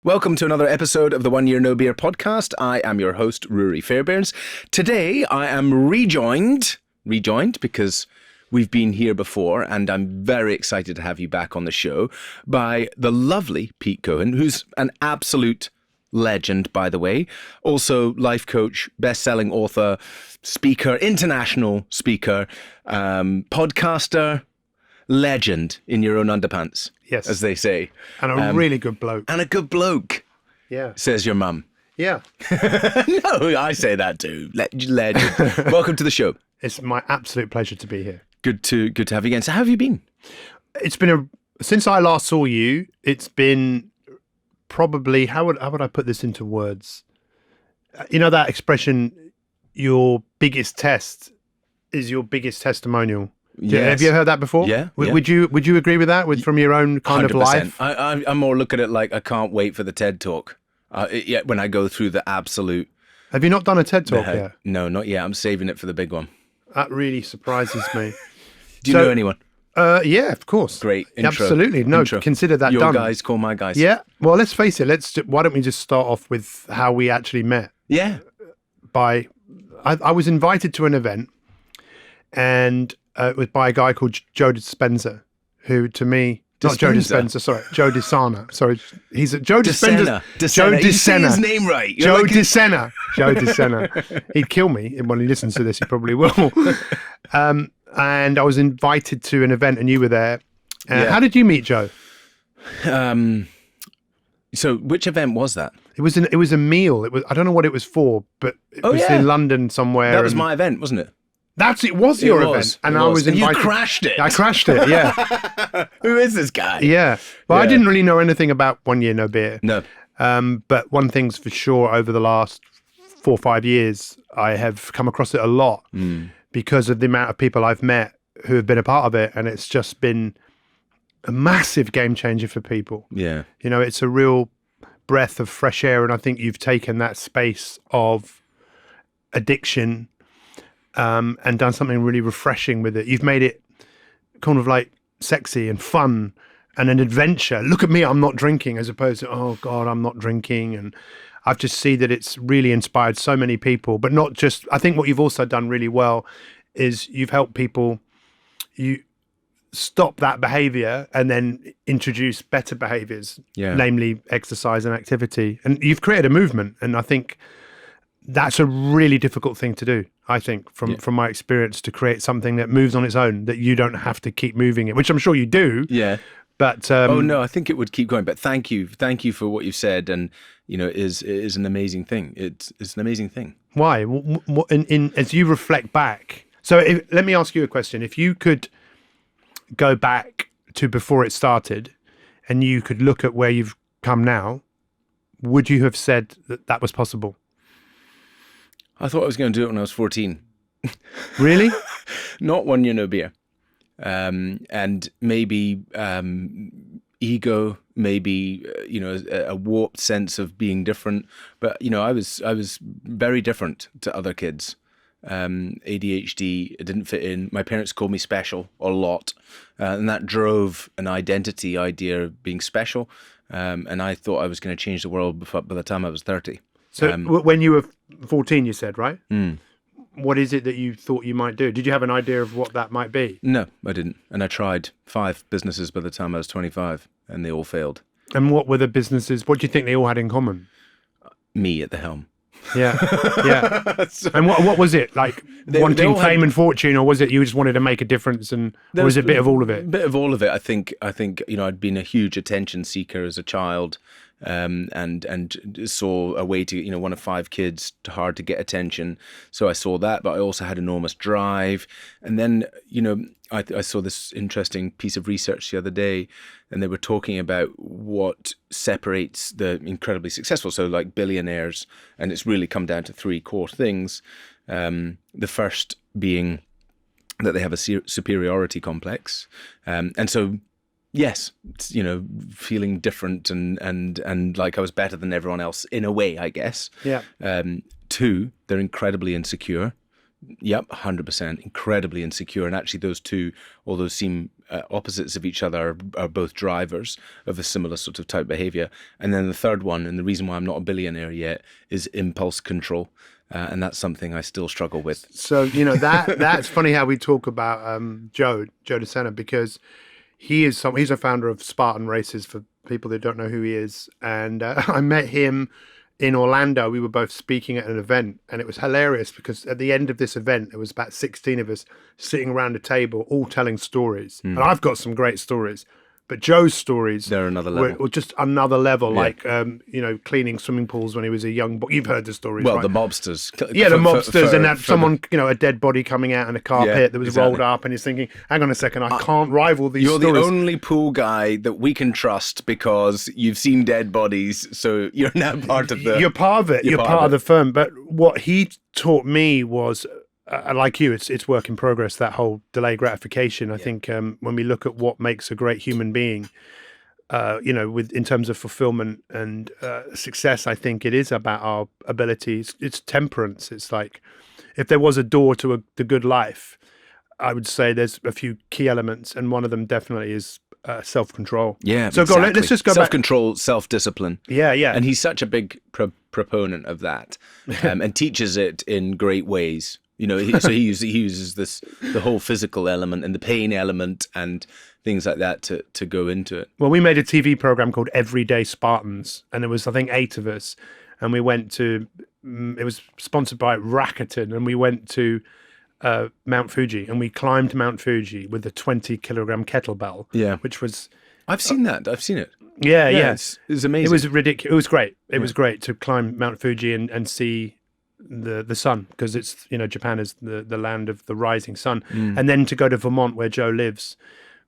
Welcome to another episode of the 1 Year No Beer podcast. I am your host, Ruari Fairbairns. Today, I am rejoined because we've been here before, and I'm very excited to have you back on the show, by the lovely Pete Cohen, who's an absolute legend, by the way. Also, life coach, best-selling author, speaker, international speaker, podcaster, legend in your own underpants, yes, as they say. And a really good bloke. And a good bloke, yeah, says your mum. Yeah. No, I say that too. Legend. Welcome to the show. It's my absolute pleasure to be here. Good to have you again. So how have you been? It's been since I last saw you, it's been probably, how would I put this into words? You know that expression, your biggest test is your biggest testimonial. Yes. Have you heard that before? Yeah. Would you agree with that from your own kind 100%. of life? I more look at it like I can't wait for the TED Talk. When I go through the absolute... Have you not done a TED Talk yet? No, not yet. I'm saving it for the big one. That really surprises me. Do you know anyone? Yeah, of course. Great intro. Absolutely. No, intro. Consider that Your done. guys call my guys. Yeah. Well, let's face it. Why don't we just start off with how we actually met? Yeah. I was invited to an event, and it was by a guy called Joe Dispenza, who to me... Not Joe Dispenza, sorry. Joe DeSana. Sorry. He's a Joe Dispenza. Joe DeSena. You say his DeSena. name right. Joe DeSena. Joe DeSena. He'd kill me when he listens to this. He probably will. And I was invited to an event, and you were there. Yeah. How did you meet Joe? So which event was that? It was a meal. I don't know what it was for, but it was in London somewhere. That was my event, wasn't it? It was your event, and I was invited. You crashed it. I crashed it. Yeah. Who is this guy? Yeah. Well, I didn't really know anything about 1 Year No Beer. No. But one thing's for sure, over the last 4 or 5 years, I have come across it a lot because of the amount of people I've met who have been a part of it, and it's just been a massive game changer for people. Yeah. You know, it's a real breath of fresh air, and I think you've taken that space of addiction and done something really refreshing with it. You've made it kind of like sexy and fun and an adventure. Look at me, I'm not drinking, as opposed to, oh God, I'm not drinking. And I've just seen that it's really inspired so many people, but not just, I think what you've also done really well is you've helped people, you stop that behavior and then introduce better behaviors, namely exercise and activity. And you've created a movement. And I think that's a really difficult thing to do, I think, from my experience, to create something that moves on its own, that you don't have to keep moving it, which I'm sure you do. Yeah. But oh no, I think it would keep going. But thank you for what you've said, and you know, it is an amazing thing. It's an amazing thing. Why? As you reflect back, so let me ask you a question. If you could go back to before it started, and you could look at where you've come now, would you have said that was possible? I thought I was going to do it when I was 14. Really? Not 1 Year No Beer. And maybe ego, maybe a warped sense of being different. But you know, I was very different to other kids. ADHD, it didn't fit in. My parents called me special a lot, and that drove an identity idea of being special. And I thought I was going to change the world by the time I was 30. So when you were 14, you said, right? What is it that you thought you might do? Did you have an idea of what that might be? No, I didn't. And I tried 5 businesses by the time I was 25, and they all failed. And what were the businesses? What do you think they all had in common? Me at the helm. Yeah, yeah. And what was it? Like wanting fame and fortune, or was it you just wanted to make a difference, or was it a bit of all of it? A bit of all of it. I think I'd been a huge attention seeker as a child. And saw a way to, one of 5 kids, hard to get attention. So I saw that, but I also had enormous drive. And then, I saw this interesting piece of research the other day, and they were talking about what separates the incredibly successful, so like billionaires, and it's really come down to 3 core things. The first being that they have a superiority complex. And so, yes, feeling different and like I was better than everyone else in a way, I guess. Yeah. 2, they're incredibly insecure. Yep, 100%, incredibly insecure. And actually those 2, although seem opposites of each other are both drivers of a similar sort of type behavior. And then the third one, and the reason why I'm not a billionaire yet, is impulse control. And that's something I still struggle with. So, that's funny how we talk about Joe DeSena, because he's a founder of Spartan Races, for people that don't know who he is. And I met him in Orlando. We were both speaking at an event, and it was hilarious because at the end of this event, there was about 16 of us sitting around a table, all telling stories. And I've got some great stories, but Joe's stories, they're another level. were just another level. Yeah. Like, cleaning swimming pools when he was a young boy. You've heard the stories, Well, right? the mobsters. Yeah, the mobsters, and that someone, a dead body coming out in a car pit that was exactly. rolled up, and he's thinking, hang on a second, I can't rival these You're stories. the only pool guy that we can trust because you've seen dead bodies, so you're now part of the... You're part of it. You're part of the firm. But what he taught me was, like you, it's work in progress, that whole delayed gratification. I think when we look at what makes a great human being, in terms of fulfillment and success, I think it is about our abilities. It's temperance. It's like, if there was a door to the good life, I would say there's a few key elements, and one of them definitely is self-control. Yeah, so exactly. let's just go back. Self-control, self-discipline. Yeah. And he's such a big proponent of that, and teaches it in great ways. He uses the whole physical element and the pain element and things like that to go into it. Well, we made a TV program called Everyday Spartans, and there was, I think, 8 of us, and we went to, it was sponsored by Rakuten, and we went to Mount Fuji, and we climbed Mount Fuji with a 20-kilogram kettlebell. Yeah. Which was... I've seen that. I've seen it. Yeah. It was amazing. It was ridiculous. It was great. It was great to climb Mount Fuji and see the sun, because it's, Japan is the land of the rising sun. And then to go to Vermont, where Joe lives.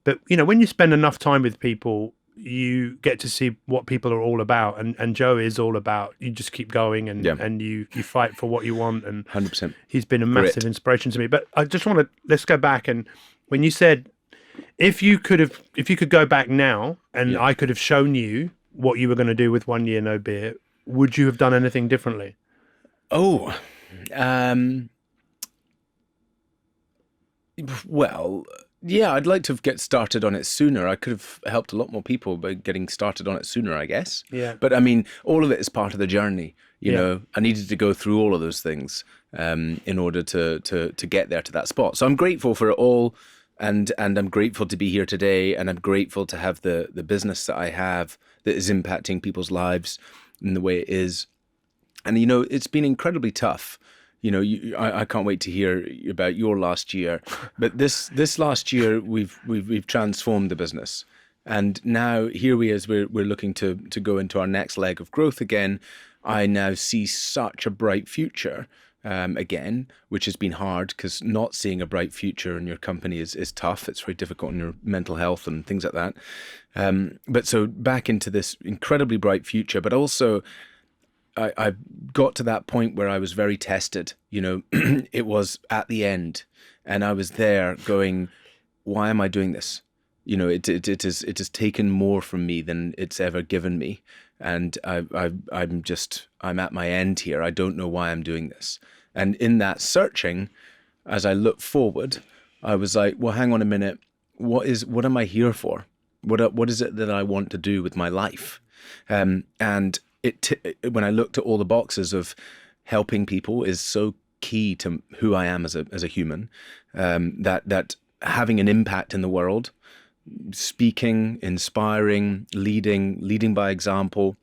But, when you spend enough time with people, you get to see what people are all about. And Joe is all about, you just keep going and you fight for what you want. And 100%. He's been a massive inspiration to me. But I just let's go back. And when you said, if you could go back now and I could have shown you what you were going to do with 1 year no beer, would you have done anything differently? Oh, well, yeah, I'd like to get started on it sooner. I could have helped a lot more people by getting started on it sooner, I guess. Yeah. But I mean, all of it is part of the journey. You know, I needed to go through all of those things in order to get there to that spot. So I'm grateful for it all, and I'm grateful to be here today, and I'm grateful to have the business that I have that is impacting people's lives in the way it is. And, it's been incredibly tough. I can't wait to hear about your last year. But this last year, we've transformed the business. And now here we're looking to go into our next leg of growth again. I now see such a bright future again, which has been hard, because not seeing a bright future in your company is tough. It's very difficult in your mental health and things like that. But so back into this incredibly bright future, but also... I got to that point where I was very tested. It was at the end, and I was there going, why am I doing this? It has taken more from me than it's ever given me. And I'm at my end here. I don't know why I'm doing this. And in that searching, as I look forward, I was like, well, hang on a minute. What am I here for? What is it that I want to do with my life? And when I looked at all the boxes of helping people is so key to who I am as a human, that having an impact in the world, speaking, inspiring, leading by example,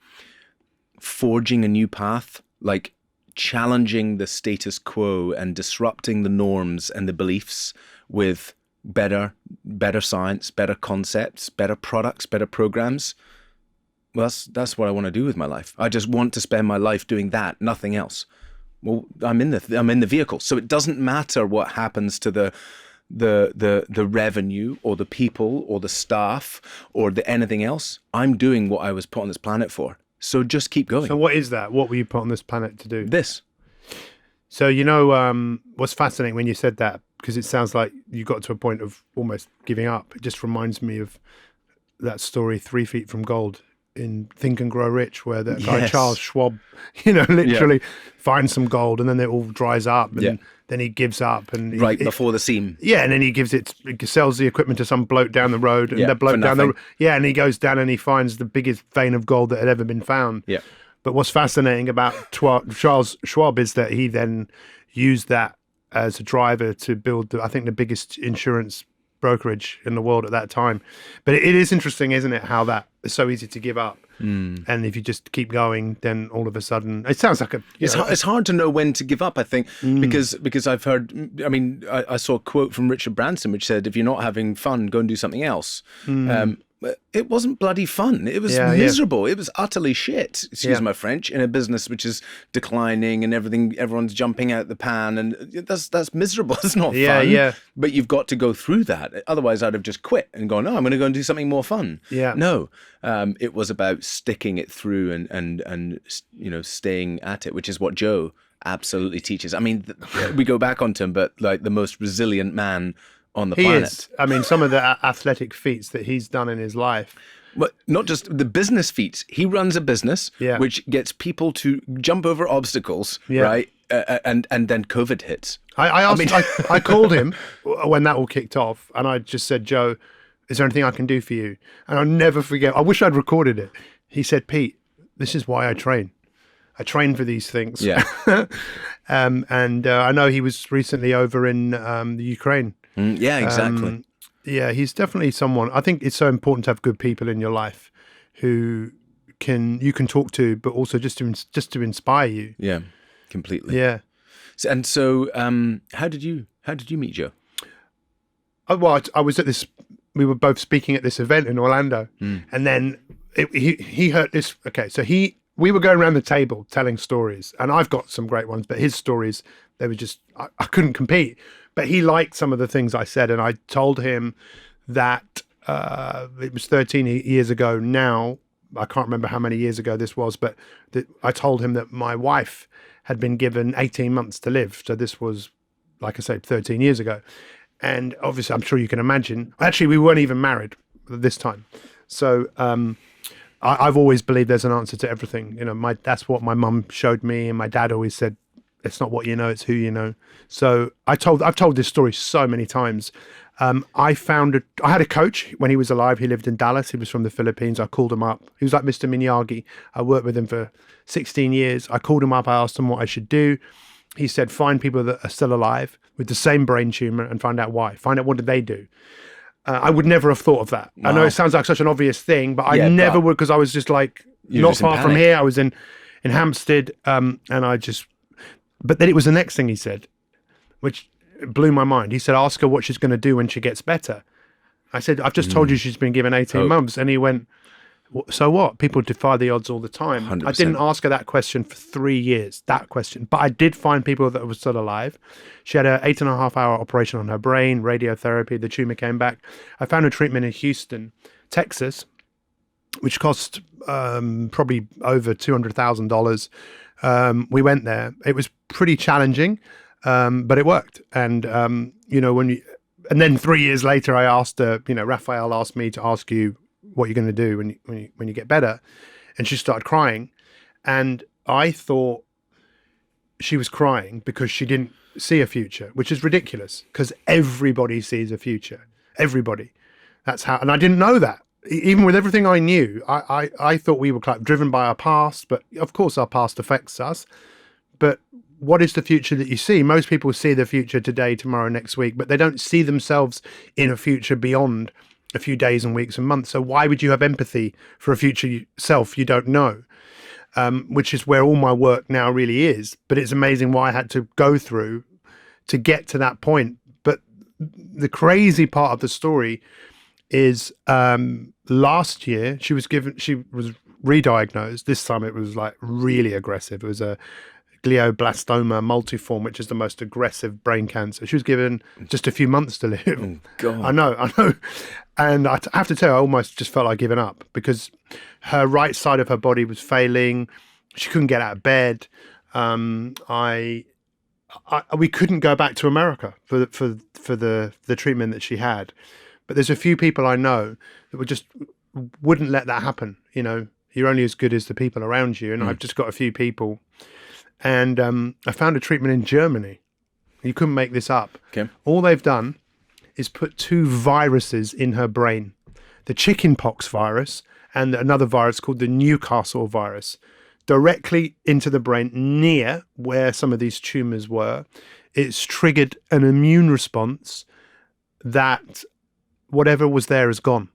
forging a new path, like challenging the status quo and disrupting the norms and the beliefs with better science, better concepts, better products, better programs. Well, that's what I want to do with my life. I just want to spend my life doing that, nothing else. Well, I'm in the vehicle, so it doesn't matter what happens to the revenue or the people or the staff or the anything else. I'm doing what I was put on this planet for. So just keep going. So what is that? What were you put on this planet to do? This. So what's fascinating when you said that, because it sounds like you got to a point of almost giving up. It just reminds me of that story, 3 Feet from Gold. in Think and Grow Rich, where that guy Yes. Charles Schwab, literally finds some gold and then it all dries up, and then he gives up, and Right before the seam. Yeah, and then he sells the equipment to some bloke down the road, and the bloke down and he goes down and he finds the biggest vein of gold that had ever been found. Yeah. But what's fascinating about Charles Schwab is that he then used that as a driver to build, I think, the biggest insurance brokerage in the world at that time. But it is interesting, isn't it, how that is so easy to give up. And if you just keep going, then all of a sudden, it sounds like it's hard to know when to give up, I think, because I've heard, I mean, I saw a quote from Richard Branson which said, if you're not having fun, go and do something else. It wasn't bloody fun. It was miserable. It was utterly shit, excuse my French, in a business which is declining and everyone's jumping out the pan, and that's miserable. It's not fun. But you've got to go through that. Otherwise, I'd have just quit and gone, no, I'm going to go and do something more fun. No, it was about sticking it through and staying at it, which is what Joe absolutely teaches. I mean, we go back onto him, but like the most resilient man on the planet. Is. I mean, some of the athletic feats that he's done in his life. But not just the business feats. He runs a business which gets people to jump over obstacles, right? And then COVID hits. I called him when that all kicked off, and I just said, Joe, is there anything I can do for you? And I'll never forget. I wish I'd recorded it. He said, Pete, this is why I train. I train for these things. Yeah. And I know he was recently over in the Ukraine. Yeah, exactly. He's definitely someone. I think it's so important to have good people in your life who you can talk to, but also just to inspire you. Yeah, completely. Yeah. So, how did you meet Joe? Well, I was at this. We were both speaking at this event in Orlando, and then he heard this. Okay, so we were going around the table telling stories, and I've got some great ones, but his stories, they were just I couldn't compete. But he liked some of the things I said, and I told him that it was 13 years ago now. I can't remember how many years ago this was, but I told him that my wife had been given 18 months to live. So this was, like I said, 13 years ago. And obviously, I'm sure you can imagine. Actually, we weren't even married this time. So I've always believed there's an answer to everything. That's what my mum showed me, and my dad always said, it's not what you know, it's who you know. So I've told this story so many times. I had a coach when he was alive. He lived in Dallas. He was from the Philippines. I called him up. He was like Mr. Miyagi. I worked with him for 16 years. I called him up. I asked him what I should do. He said, find people that are still alive with the same brain tumor and find out why. Find out what did they do. I would never have thought of that. Wow. I know it sounds like such an obvious thing, but I never would, because I was just like, not far from here. I was in Hampstead, and I just... But then it was the next thing he said, which blew my mind. He said, ask her what she's going to do when she gets better. I said, I've just told you she's been given 18 months. And he went, so what? People defy the odds all the time. 100%. I didn't ask her that question for 3 years, that question. But I did find people that were still alive. She had an 8.5-hour operation on her brain, radiotherapy. The tumor came back. I found a treatment in Houston, Texas, which cost probably over $200,000. We went there. It was pretty challenging, but it worked. And and then 3 years later, I asked her. Raphael asked me to ask you what you're going to do when you get better, and she started crying, and I thought she was crying because she didn't see a future, which is ridiculous because everybody sees a future. Everybody. That's how, and I didn't know that. Even with everything I knew, I thought we were driven by our past, but of course our past affects us. But what is the future that you see? Most people see the future today, tomorrow, next week, but they don't see themselves in a future beyond a few days and weeks and months. So why would you have empathy for a future self you don't know? Which is where all my work now really is. But it's amazing what I had to go through to get to that point. But the crazy part of the story is last year she was re-diagnosed. This time it was like really aggressive. It was a glioblastoma multiforme, which is the most aggressive brain cancer. She was given just a few months to live. Oh, God. I know. And I have to tell you, I almost just felt like giving up because her right side of her body was failing. She couldn't get out of bed. We couldn't go back to America for the treatment that she had. But there's a few people I know that wouldn't let that happen. You're only as good as the people around you. And I've just got a few people. And I found a treatment in Germany. You couldn't make this up. Okay. All they've done is put 2 viruses in her brain. The chickenpox virus and another virus called the Newcastle virus, directly into the brain near where some of these tumors were. It's triggered an immune response that whatever was there is gone.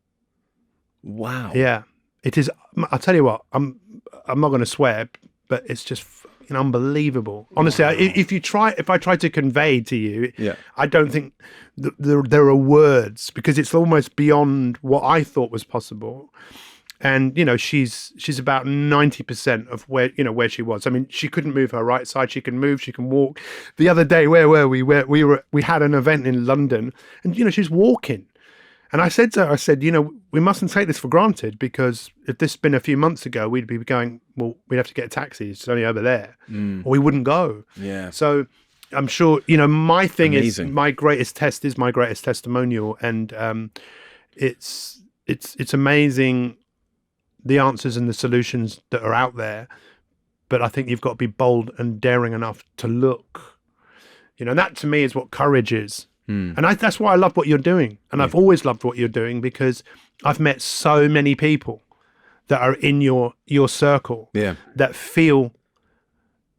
Wow. Yeah, it is. I'll tell you what, I'm not going to swear, but it's just fucking unbelievable. Honestly, Wow. if I try to convey to you, Yeah. I don't think there are words, because it's almost beyond what I thought was possible. And she's about 90% of where she was. I mean, she couldn't move her right side. She can move. She can walk. The other day, where were we? We had an event in London, and she's walking. And I said to her, we mustn't take this for granted, because if this had been a few months ago, we'd be going, well, we'd have to get a taxi. It's only over there, or we wouldn't go. Yeah. So I'm sure my thing Amazing. is my greatest test is my greatest testimonial, and it's amazing, the answers and the solutions that are out there. But I think you've got to be bold and daring enough to look. And that to me is what courage is. And that's why I love what you're doing. And I've always loved what you're doing, because I've met so many people that are in your circle that feel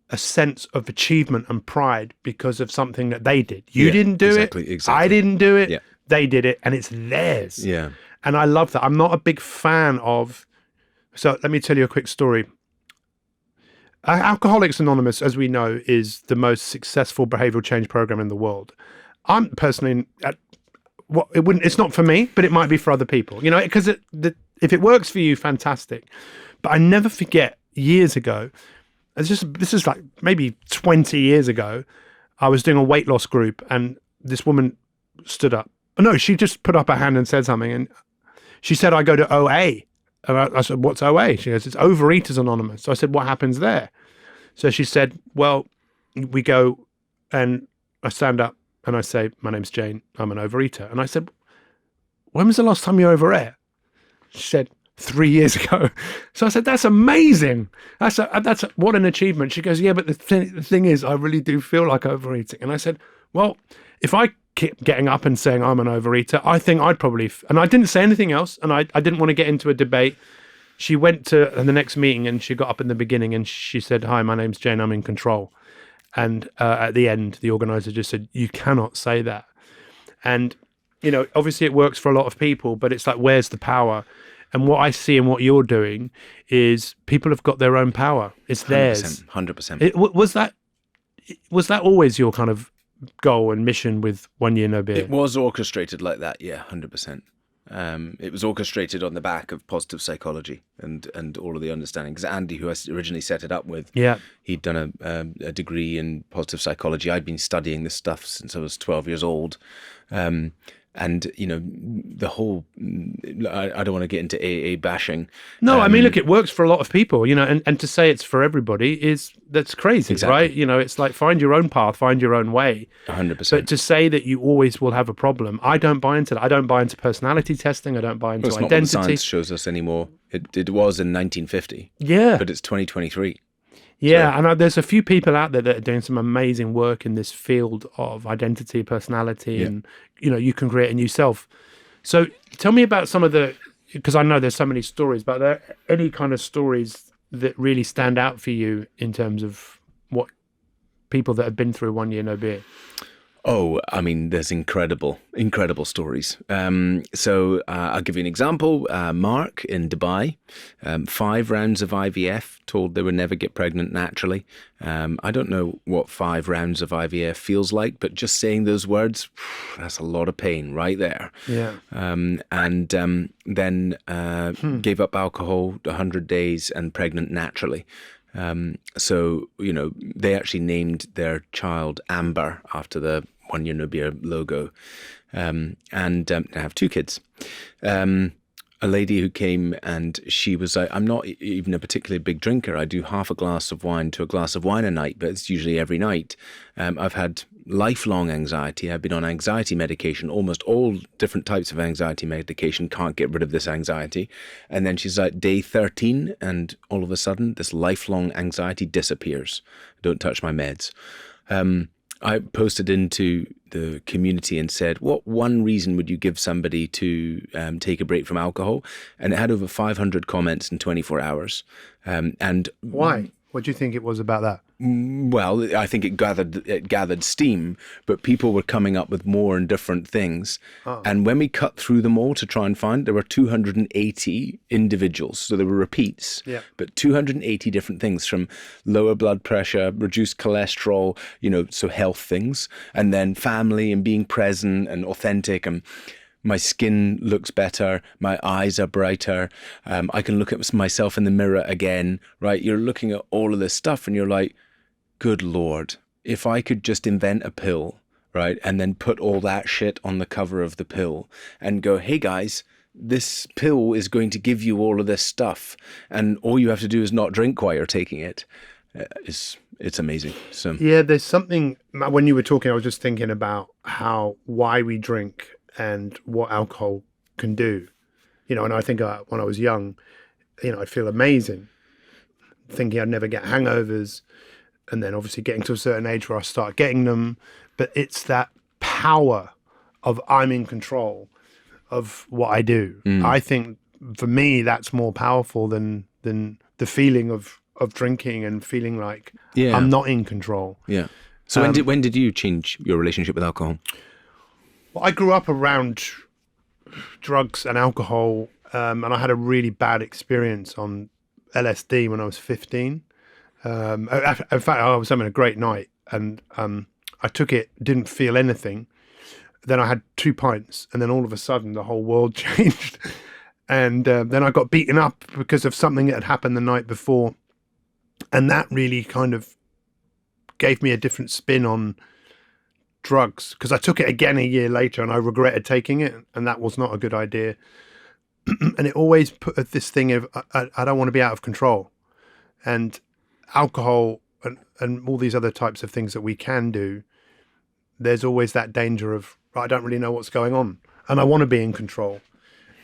a sense of achievement and pride because of something that they did. You didn't do it. Exactly. I didn't do it. Yeah. They did it, and it's theirs. Yeah. And I love that. I'm not a big fan of... So let me tell you a quick story. Alcoholics Anonymous, as we know, is the most successful behavioral change program in the world. I'm personally... it's not for me, but it might be for other people. Because if it works for you, fantastic. But I never forget, years ago, this is like maybe 20 years ago, I was doing a weight loss group, and this woman stood up. No, she just put up her hand and said something, and she said, I go to OA. And I said, what's OA? She goes, it's Overeaters Anonymous. So I said, what happens there? So she said, well, we go, and I stand up and I say, my name's Jane, I'm an overeater. And I said, when was the last time you overate? She said, 3 years ago. So I said, that's amazing. That's what an achievement. She goes, yeah, but the thing is, I really do feel like overeating. And I said, well, if I keep getting up and saying I'm an overeater, I think I'd probably... And I didn't say anything else, and I didn't want to get into a debate. She went to the next meeting, and she got up in the beginning, and she said, hi, my name's Jane, I'm in control. And at the end, the organizer just said, you cannot say that. And, obviously it works for a lot of people, but it's like, where's the power? And what I see and what you're doing is people have got their own power. It's theirs. 100%. Was that always your kind of goal and mission with 1 Year No Beer? It was orchestrated like that, yeah, 100%. It was orchestrated on the back of positive psychology and all of the understanding. Because Andy, who I originally set it up with, he'd done a degree in positive psychology. I'd been studying this stuff since I was 12 years old. And, the whole, I don't want to get into AA bashing. No, I mean, look, it works for a lot of people, and to say it's for everybody that's crazy, exactly. right? It's like, find your own path, find your own way. 100%. But to say that you always will have a problem, I don't buy into that. I don't buy into personality testing. I don't buy into identity. identity. It's not what the science shows us anymore. It was in 1950. Yeah. But it's 2023. Yeah, and there's a few people out there that are doing some amazing work in this field of identity, personality, and, you can create a new self. So tell me about some of because I know there's so many stories, but are there any kind of stories that really stand out for you in terms of what people that have been through 1 Year No Beer? Oh, I mean, there's incredible stories. So I'll give you an example. Mark in Dubai, 5 rounds of IVF, told they would never get pregnant naturally. I don't know what 5 rounds of IVF feels like, but just saying those words, that's a lot of pain right there. Yeah. Then gave up alcohol 100 days and pregnant naturally. So, they actually named their child Amber after the 1 Year No Beer logo, and I have 2 kids. A lady who came, and she was like, I'm not even a particularly big drinker. I do half a glass of wine to a glass of wine a night, but it's usually every night. I've had lifelong anxiety. I've been on anxiety medication, almost all different types of anxiety medication, can't get rid of this anxiety. And then she's like day 13, and all of a sudden this lifelong anxiety disappears. Don't touch my meds. I posted into the community and said, what one reason would you give somebody to take a break from alcohol? And it had over 500 comments in 24 hours. And Why? What do you think it was about that? well, I think it gathered steam, but people were coming up with more and different things. Oh. And when we cut through them all to try and find, there were 280 individuals. So there were repeats, Yeah. but 280 different things, from lower blood pressure, reduced cholesterol, so health things, and then family and being present and authentic, and my skin looks better, my eyes are brighter, I can look at myself in the mirror again, right? You're looking at all of this stuff and you're like, good Lord, if I could just invent a pill, right? And then put all that shit on the cover of the pill and go, hey guys, this pill is going to give you all of this stuff, and all you have to do is not drink while you're taking it. It's amazing. So Yeah, there's something, when you were talking, I was just thinking about why we drink and what alcohol can do. And I think when I was young, I'd feel amazing, thinking I'd never get hangovers. And then obviously getting to a certain age where I start getting them. But it's that power of I'm in control of what I do. I think for me, that's more powerful than the feeling of drinking and feeling like I'm not in control. Yeah. So when did you change your relationship with alcohol? Well, I grew up around drugs and alcohol, and I had a really bad experience on LSD when I was 15. In fact, I was having a great night, and I took it, didn't feel anything. Then I had 2 pints, and then all of a sudden the whole world changed. And then I got beaten up because of something that had happened the night before. And that really kind of gave me a different spin on drugs, because I took it again a year later and I regretted taking it, and that was not a good idea. And it always put this thing of I don't want to be out of control. And alcohol and all these other types of things that we can do, there's always that danger of, I don't really know what's going on and I want to be in control.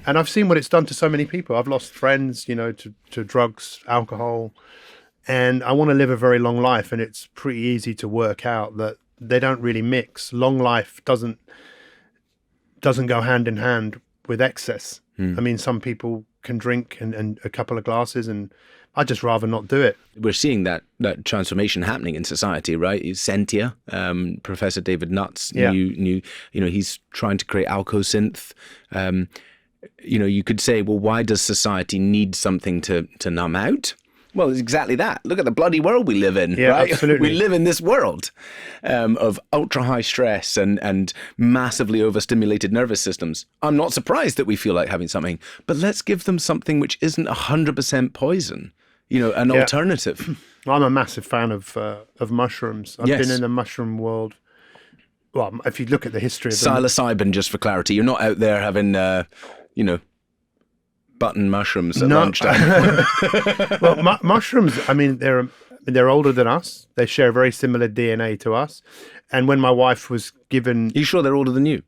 And I've seen what it's done to so many people. I've lost friends, to drugs, alcohol, and I want to live a very long life. And it's pretty easy to work out that they don't really mix. Long life doesn't go hand in hand with excess. I mean, some people can drink and a couple of glasses, and I'd just rather not do it. We're seeing that transformation happening in society, right? Sentia, Professor David Nutt's new, he's trying to create alcosynth. You could say, well, why does society need something to numb out? Well, it's exactly that. Look at the bloody world we live in, right? Absolutely. We live in this world of ultra high stress and massively overstimulated nervous systems. I'm not surprised that we feel like having something, but let's give them something which isn't 100% poison, an alternative. I'm a massive fan of mushrooms. I've been in the mushroom world. Well, if you look at the history of them. Psilocybin, just for clarity. You're not out there having, button mushrooms at lunchtime. Well, mushrooms, I mean, they're older than us. They share very similar DNA to us. And when my wife was given... Are you sure they're older than you?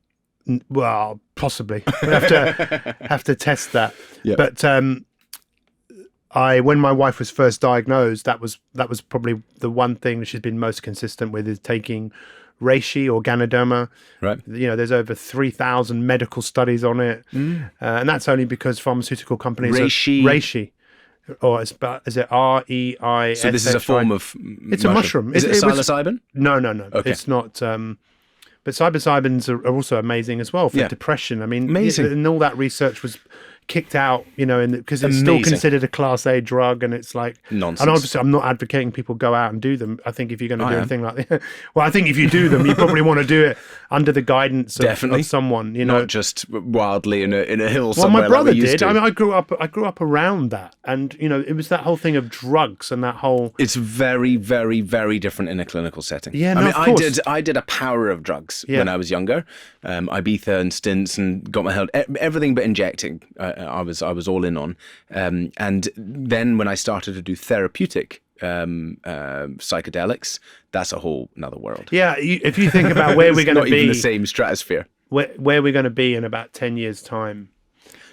Well, possibly. We have to test that. Yep. But when my wife was first diagnosed, that was probably the one thing that she's been most consistent with, is taking reishi or Ganoderma. Right. There's over 3,000 medical studies on it. And that's only because pharmaceutical companies reishi. Or is it REI? So this is a form of It's a mushroom. Is it psilocybin? No. Okay. It's not. But psilocybins are also amazing as well for depression. I mean, amazing. And all that research was kicked out, because it's still considered a Class A drug, and it's like nonsense. And obviously, I'm not advocating people go out and do them. I think if you're going to do anything like that, well, I think if you do them, you probably want to do it under the guidance of someone, not just wildly in a hill well, somewhere. my brother like we used did. to. I mean, I grew up around that, and it was that whole thing of drugs and that whole. It's very, very, very different in a clinical setting. Yeah, no, I mean, of course. I did a power of drugs when I was younger, Ibiza and stints, and got my head everything but injecting. I was all in on, and then when I started to do therapeutic psychedelics, that's a whole another world. Yeah, if you think about where we're going to Not be, even the same stratosphere. where we're going to be in about 10 years' time,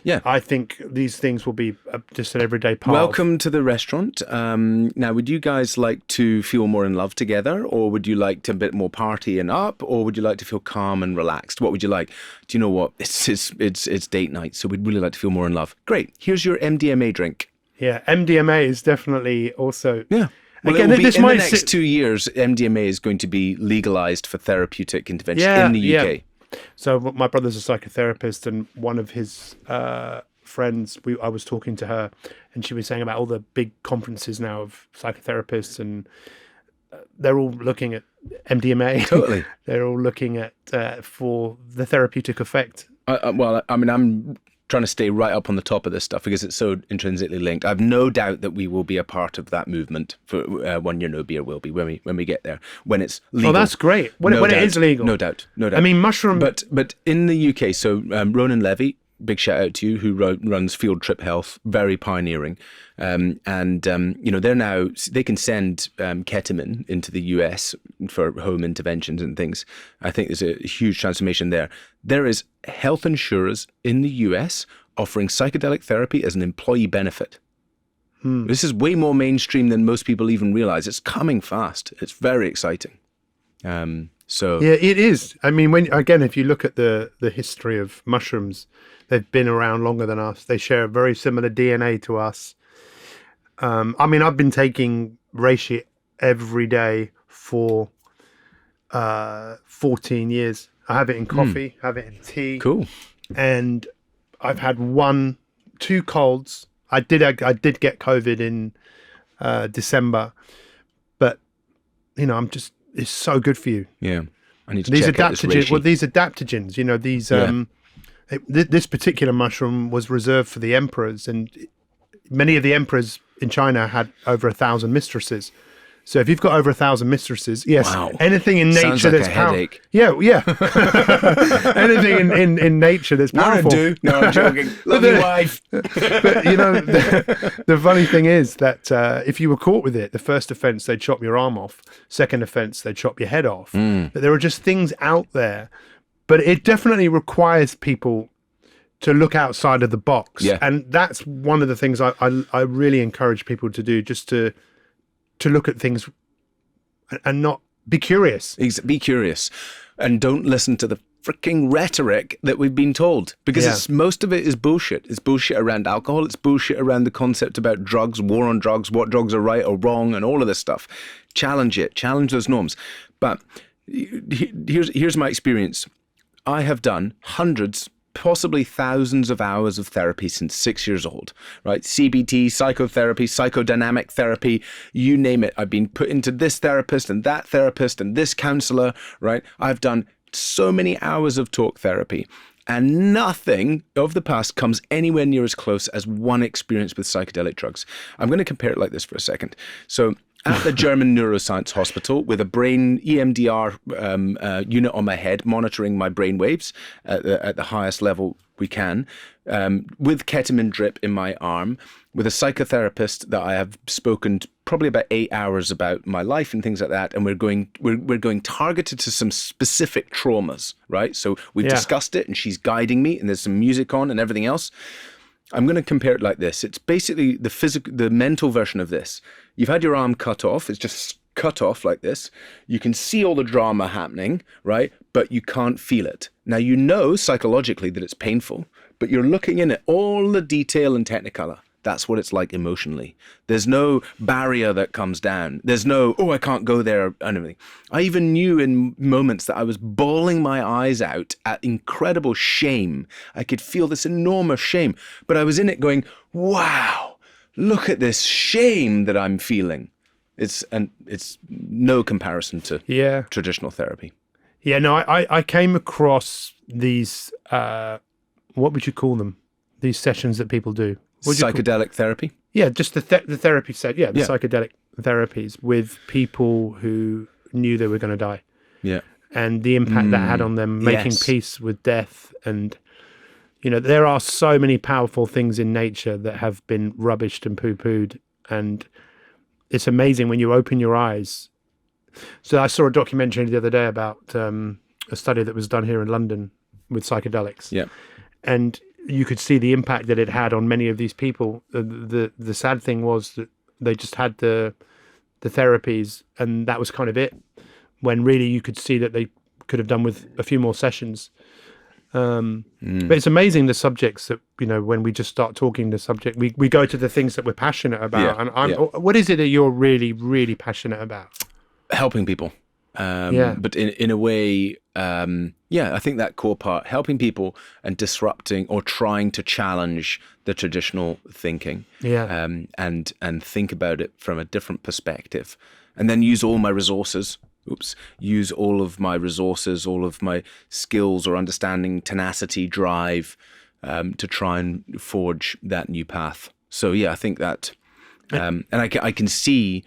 Yeah. I think these things will be just an everyday part. Welcome to the restaurant. Now, would you guys like to feel more in love together, or would you like to a bit more party and up, or would you like to feel calm and relaxed? What would you like? Do you know what? It's date night, so we'd really like to feel more in love. Great. Here's your MDMA drink. Yeah, MDMA is definitely also... Yeah. Well, Again, in this the might next 2 years, MDMA is going to be legalized for therapeutic intervention in the UK. Yeah. So my brother's a psychotherapist, and one of his friends, I was talking to her, and she was saying about all the big conferences now of psychotherapists, and they're all looking at MDMA. Totally. They're all looking at for the therapeutic effect. Well, I mean, I'm trying to stay right up on the top of this stuff because it's so intrinsically linked. I've no doubt that we will be a part of that movement for 1 Year No Beer will be when we get there, when it's legal. Oh, that's great. When it is legal. No doubt. I mean, mushroom... But in the UK, so Ronan Levy, big shout out to you, who runs Field Trip Health, very pioneering. They're now, they can send ketamine into the US for home interventions and things. I think there's a huge transformation there. There is health insurers in the US offering psychedelic therapy as an employee benefit. This is way more mainstream than most people even realize. It's coming fast. It's very exciting. Yeah, it is. I mean, if you look at the history of mushrooms, they've been around longer than us. They share a very similar DNA to us. I've been taking reishi every day for 14 years. I have it in coffee, have it in tea. Cool. And I've had 2 colds. I did get COVID in December, but it's so good for you. Yeah. I need to these check out this reishi. Well, these adaptogens, this particular mushroom was reserved for the emperors, and many of the emperors in China had over 1,000 mistresses. So if you've got over 1,000 mistresses, yes, wow. Anything in nature sounds like that's a headache. Yeah. Anything in nature that's powerful. No, I'm joking. Love your wife. But the funny thing is that if you were caught with it, the first offence they'd chop your arm off. Second offence they'd chop your head off. But there are just things out there. But it definitely requires people to look outside of the box. Yeah. And that's one of the things I really encourage people to do, just to look at things and not be curious. Be curious, and don't listen to the freaking rhetoric that we've been told, because most of it is bullshit. It's bullshit around alcohol. It's bullshit around the concept about drugs, war on drugs, what drugs are right or wrong, and all of this stuff. Challenge it. Challenge those norms. But here's my experience. I have done hundreds, possibly thousands of hours of therapy since 6 years old, right? CBT, psychotherapy, psychodynamic therapy, you name it. I've been put into this therapist and this counselor, right? I've done so many hours of talk therapy, and nothing of the past comes anywhere near as close as one experience with psychedelic drugs. I'm going to compare it like this for a second. So at the German Neuroscience Hospital, with a brain EMDR unit on my head, monitoring my brain waves at the highest level we can, with ketamine drip in my arm, with a psychotherapist that I have spoken probably about 8 hours about my life and things like that, and we're going targeted to some specific traumas, right? So we've discussed it, and she's guiding me, and there's some music on and everything else. I'm going to compare it like this. It's basically the mental version of this. You've had your arm cut off. It's just cut off like this. You can see all the drama happening, right? But you can't feel it. Now, you know psychologically that it's painful, but you're looking in at all the detail and technicolor. That's what it's like emotionally. There's no barrier that comes down. There's no, I can't go there and everything. I even knew in moments that I was bawling my eyes out at incredible shame. I could feel this enormous shame, but I was in it going, wow, look at this shame that I'm feeling. It's no comparison to traditional therapy. Yeah, no, I came across these, what would you call them? These sessions that people do. Psychedelic therapy? Yeah, just the therapy set. Yeah, the psychedelic therapies with people who knew they were going to die. Yeah. And the impact that had on them, making peace with death. And, there are so many powerful things in nature that have been rubbished and poo-pooed. And it's amazing when you open your eyes. So I saw a documentary the other day about a study that was done here in London with psychedelics. Yeah. And you could see the impact that it had on many of these people. The sad thing was that they just had the therapies and that was kind of it, when really you could see that they could have done with a few more sessions. But it's amazing the subjects that, when we just start talking the subject, we go to the things that we're passionate about. What is it that you're really, really passionate about? Helping people. But in a way, I think that core part, helping people and disrupting or trying to challenge the traditional thinking, and think about it from a different perspective, and then use all my resources. Use all of my resources, all of my skills or understanding, tenacity, drive, to try and forge that new path. So I think that, and I can see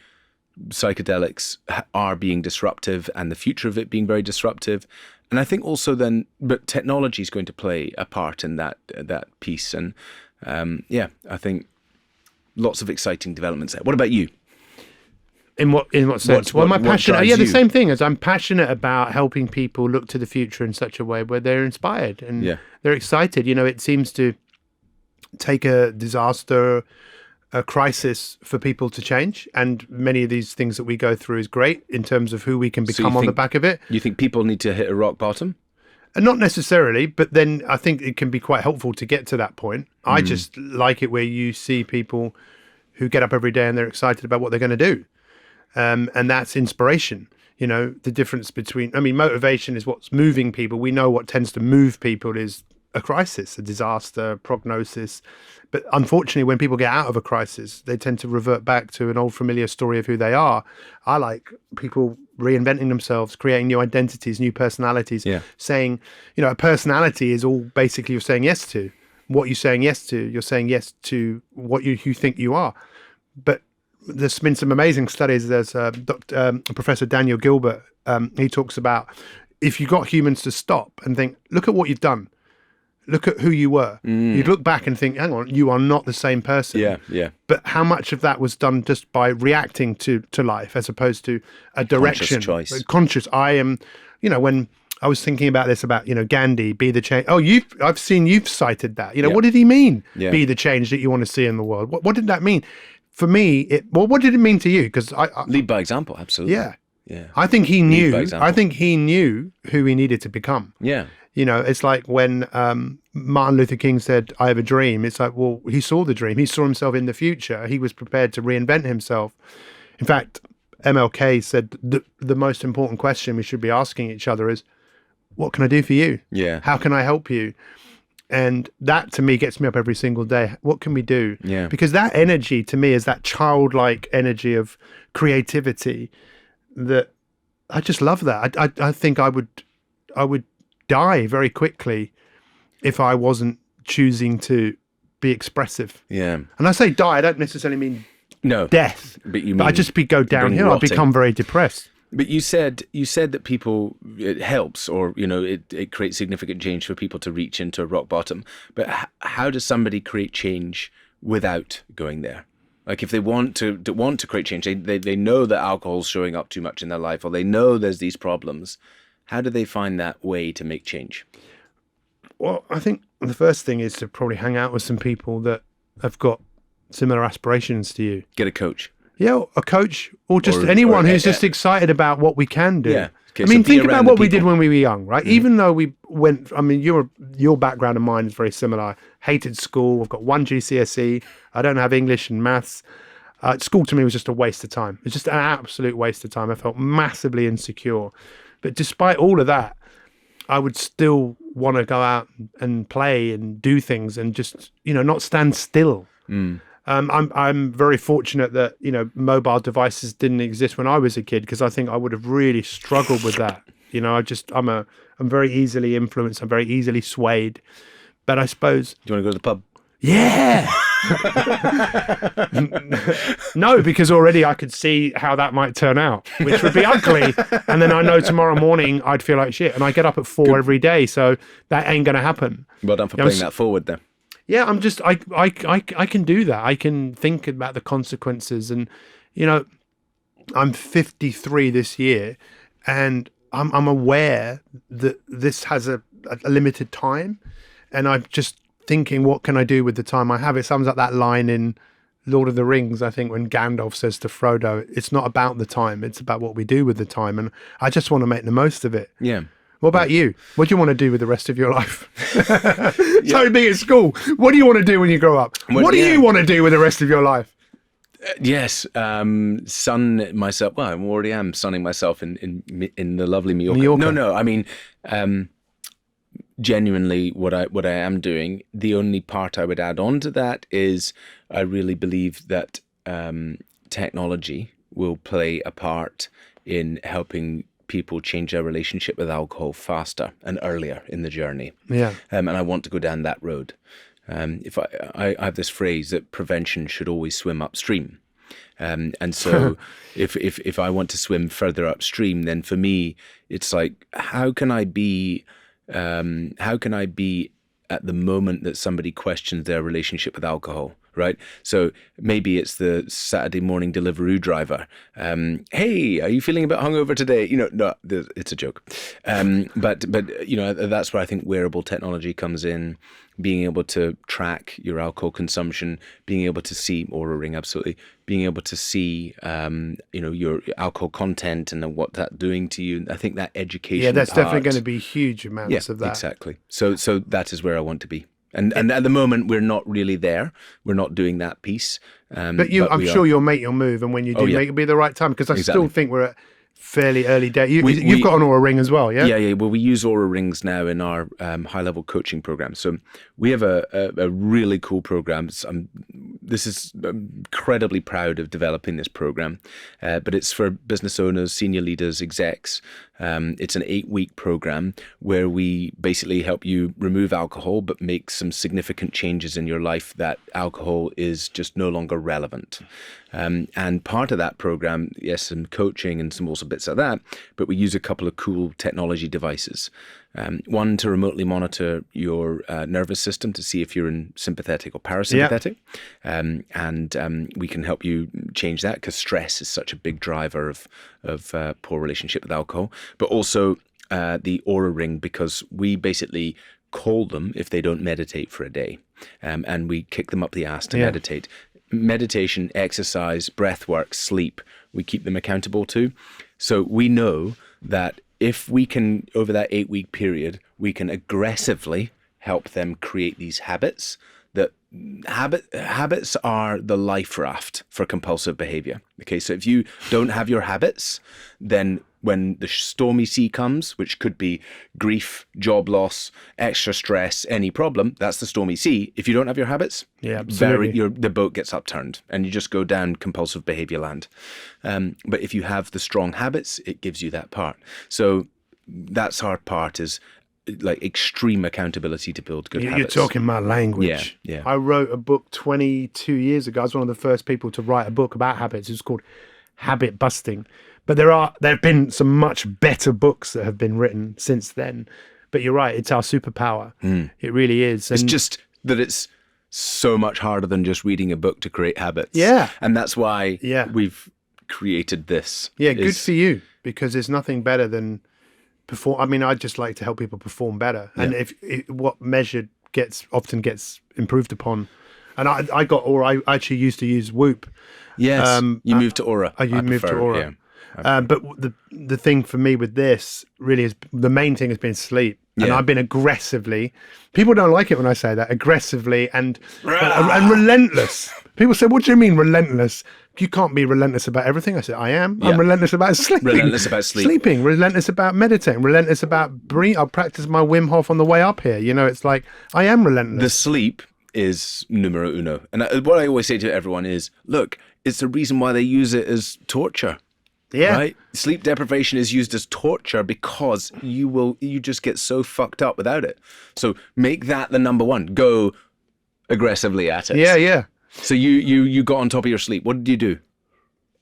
psychedelics are being disruptive and the future of it being very disruptive. And I think also but technology is going to play a part in that piece. And I think lots of exciting developments there. What about you? In what sense? What am I passionate? drives The you? same thing as I'm passionate about helping people look to the future in such a way where they're inspired and they're excited. It seems to take a disaster, a crisis for people to change. And many of these things that we go through is great in terms of who we can become on the back of it. You think people need to hit a rock bottom? And not necessarily, but then I think it can be quite helpful to get to that point. I just like it where you see people who get up every day and they're excited about what they're going to do. And that's inspiration. The difference between, motivation is what's moving people. We know what tends to move people is a crisis, a disaster, prognosis. But unfortunately, when people get out of a crisis, they tend to revert back to an old familiar story of who they are. I like people reinventing themselves, creating new identities, new personalities, saying, a personality is all basically you're saying yes to. What you're saying yes to, you're saying yes to what you think you are. But there's been some amazing studies. There's Professor Daniel Gilbert. He talks about if you got humans to stop and think, look at what you've done. Look at who you were. You'd look back and think, hang on, you are not the same person. Yeah. But how much of that was done just by reacting to life as opposed to a direction? Conscious choice. Conscious. I am, when I was thinking about this, about, Gandhi, be the change. Oh, I've seen you've cited that. What did he mean? Yeah. Be the change that you want to see in the world. What did that mean? For me, what did it mean to you? Because I lead by example, absolutely. Yeah. I think he knew who he needed to become. Yeah. It's like when Martin Luther King said, I have a dream. It's like, well, he saw the dream. He saw himself in the future. He was prepared to reinvent himself. In fact, MLK said the most important question we should be asking each other is, what can I do for you? Yeah. How can I help you? And that to me gets me up every single day. What can we do? Yeah. Because that energy to me is that childlike energy of creativity that I just love that. I think I would die very quickly if I wasn't choosing to be expressive. Yeah. And I say die, I don't necessarily mean death. But I just go downhill. I become very depressed. But you said that people, it helps, or it creates significant change for people to reach into a rock bottom. But how does somebody create change without going there? Like if they want to create change, they know that alcohol's showing up too much in their life, or they know there's these problems. How do they find that way to make change? Well, I think the first thing is to probably hang out with some people that have got similar aspirations to you. Get a coach. Yeah, a coach, or just anyone who's just excited about what we can do. Yeah. Okay, think about what we did when we were young, right? Mm-hmm. Even though we went, your background and mine is very similar. I hated school. I've got 1 GCSE. I don't have English and maths. School to me was just a waste of time. It's just an absolute waste of time. I felt massively insecure. But despite all of that, I would still want to go out and play and do things and just, not stand still. Mm. I'm very fortunate that, mobile devices didn't exist when I was a kid, because I think I would have really struggled with that. I'm very easily influenced. I'm very easily swayed. But I suppose... Do you want to go to the pub? Yeah. No, because already I could see how that might turn out, which would be ugly. And then I know tomorrow morning I'd feel like shit. And I get up at 4 every day, so that ain't going to happen. Well done for putting that forward then. Yeah, I can do that. I can think about the consequences, and you know, I'm 53 this year, and I'm aware that this has a limited time, and I'm just thinking, what can I do with the time I have? It sums up that line in Lord of the Rings, I think, when Gandalf says to Frodo, it's not about the time, it's about what we do with the time, and I just want to make the most of it. Yeah. What about you? What do you want to do with the rest of your life? So being at school, what do you want to do when you grow up? What do you want to do with the rest of your life? Yes, sun myself. Well, I already am sunning myself in the lovely Mallorca. No. I mean, genuinely, what I am doing. The only part I would add on to that is I really believe that technology will play a part in helping people change their relationship with alcohol faster and earlier in the journey. Yeah, and I want to go down that road. If I have this phrase that prevention should always swim upstream. And so if I want to swim further upstream, then for me, it's like, how can I be at the moment that somebody questions their relationship with alcohol, right? So maybe it's the Saturday morning Deliveroo driver. Hey, are you feeling a bit hungover today? No, it's a joke. But that's where I think wearable technology comes in, being able to track your alcohol consumption, being able to see Oura Ring, absolutely, being able to see, your alcohol content and what that's doing to you. I think that education. Yeah, that's part, definitely going to be huge amounts of that. Exactly. So that is where I want to be. And at the moment, we're not really there. We're not doing that piece. But I'm sure you'll make your move, and when you do make it, be the right time, because I still think we're at fairly early day. You've got an Oura Ring as well, yeah? Yeah. Well, we use Oura Rings now in our high-level coaching program. So we have a really cool program. This is incredibly proud of developing this program, but it's for business owners, senior leaders, execs. It's an 8-week program where we basically help you remove alcohol, but make some significant changes in your life that alcohol is just no longer relevant. And part of that program, yes, some coaching and some also bits like that, but we use a couple of cool technology devices. One to remotely monitor your nervous system to see if you're in sympathetic or parasympathetic. And we can help you change that because stress is such a big driver of poor relationship with alcohol. But also the Oura Ring, because we basically call them if they don't meditate for a day. And we kick them up the ass to meditate. Meditation, exercise, breath work, sleep, we keep them accountable to. So we know that if we can, over that 8-week period, we can aggressively help them create these habits. That habits are the life raft for compulsive behavior. Okay, so if you don't have your habits, then when the stormy sea comes, which could be grief, job loss, extra stress, any problem, that's the stormy sea. If you don't have your habits, the boat gets upturned and you just go down compulsive behavior land. But if you have the strong habits, it gives you that part. So that's our part, is like extreme accountability to build good habits. You're talking my language. Yeah. I wrote a book 22 years ago. I was one of the first people to write a book about habits. It was called Habit Busting. But there have been some much better books that have been written since then. But you're right, it's our superpower. It really is. It's just that it's so much harder than just reading a book to create habits. Yeah. And that's why we've created this. Yeah, good for you, because there's nothing better than perform. I mean, I just like to help people perform better. And if what measured often gets improved upon. And I got Aura. I actually used to use Whoop. Yes, you moved to Aura. You moved to Aura. Yeah. But the thing for me with this really is, the main thing has been sleep. And I've been aggressively, people don't like it when I say that, aggressively and relentless. People say, what do you mean relentless? You can't be relentless about everything. I said, I am. I'm relentless about sleeping. Relentless about sleeping. Relentless about meditating. Relentless about breathing. I'll practice my Wim Hof on the way up here. It's like, I am relentless. The sleep is numero uno. And what I always say to everyone is, look, it's the reason why they use it as torture. Yeah. Right? Sleep deprivation is used as torture because you just get so fucked up without it. So make that the number one. Go aggressively at it. Yeah. So you got on top of your sleep. What did you do?